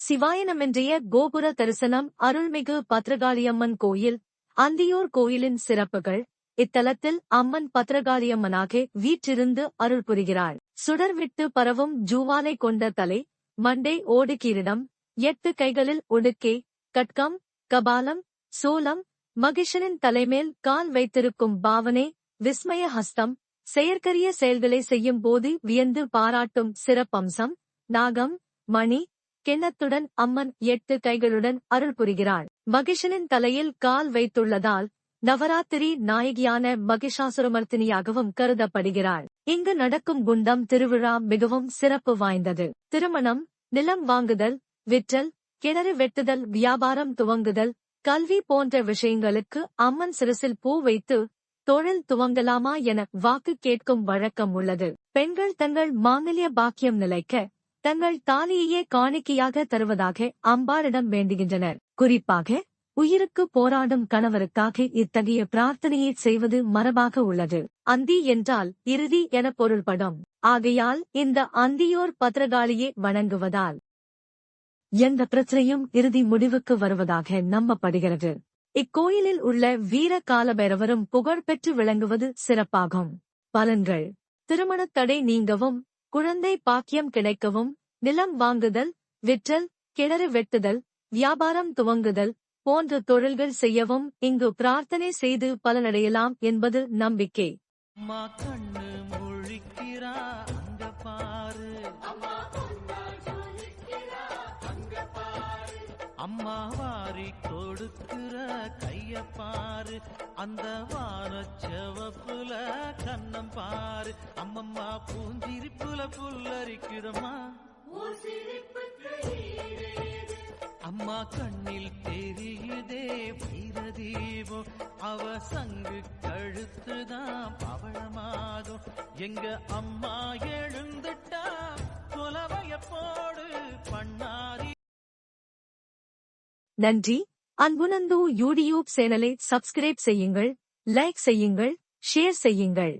சிவாயனமின்றைய கோபுர தரிசனம். அருள்மிகு பத்ரகாளியம்மன் கோயில். அந்தியூர் கோயிலின் சிறப்புகள். இத்தலத்தில் அம்மன் பத்ரகாளியம்மனாக வீற்றிருந்து அருள் புரிகிறாள். சுடர்விட்டு பரவும் ஜூவாலை கொண்ட தலை, மண்டை ஓடு கிரீடம், 8 கைகளில் உடுக்கை, கட்கம், கபாலம், சூலம், மகிஷனின் தலைமேல் கால் வைத்திருக்கும் பாவனை, விஸ்மய ஹஸ்தம், செயற்கரிய செயல்களை செய்யும் போது வியந்து பாராட்டும் சிறப்பம்சம், நாகம், மணி, கிண்ணத்துடன் அம்மன் 8 கைகளுடன் அருள் புரிகிறாள். மகிஷனின் தலையில் கால் வைத்துள்ளதால் நவராத்திரி நாயகியான மகிஷாசுரமர்த்தினியாகவும் கருதப்படுகிறாள். இங்கு நடக்கும் குண்டம் திருவிழா மிகவும் சிறப்பு வாய்ந்தது. திருமணம், நிலம் வாங்குதல், விற்றல், கிணறு வெட்டுதல், வியாபாரம் துவங்குதல், கல்வி போன்ற விஷயங்களுக்கு அம்மன் சிரசில் பூ வைத்து தொழில் துவங்கலாமா என வாக்கு கேட்கும் வழக்கம் உள்ளது. பெண்கள் தங்கள் மாங்கல்ய பாக்கியம் நிலைக்க தங்கள் தாலியையே காணிக்கையாக தருவதாக அம்பாளிடம் வேண்டுகின்றனர். குறிப்பாக உயிருக்கு போராடும் கணவருக்காக இத்தகைய பிரார்த்தனையை செய்வது மரபாக உள்ளது. அந்தி என்றால் இறுதி என பொருள்படும். ஆகையால் இந்த அந்தியோர் பத்ரகாளியை வணங்குவதால் எந்த பிரச்சனையும் இறுதி முடிவுக்கு வருவதாக நம்பப்படுகிறது. இக்கோயிலில் உள்ள வீர காலபைரவரும் புகழ்பெற்று விளங்குவது சிறப்பாகும். பலன்கள்: திருமணத் தடை நீங்கவும், குழந்தை பாக்கியம் கிடைக்கவும், நிலம் வாங்குதல், விற்றல், கிணறு வெட்டுதல், வியாபாரம் துவங்குதல் போன்ற தொழில்கள் செய்யவும் இங்கு பிரார்த்தனை செய்து பலனடையலாம் என்பது நம்பிக்கை. அம்மா வாரி கொடுக்கிற கைய பாரு, அந்த வானச்சவப்புல கண்ணம் பாரு, அம்மம்மா பூஞ்சிரிப்புல புல்லரிக்குதம்மா, அம்மா கண்ணில் தெரியுதே வீரதீபம், அவ சங்கு கழுத்துதான் பவளமாகும், எங்க அம்மா எழுந்துட்டா கொலவைய போடு பண்ணாரி. நன்றி. அன்புநந்து யூடியூப் சேனலை சப்ஸ்கிரைப் செய்யுங்கள், லைக் செய்யுங்கள், ஷேர் செய்யுங்கள்.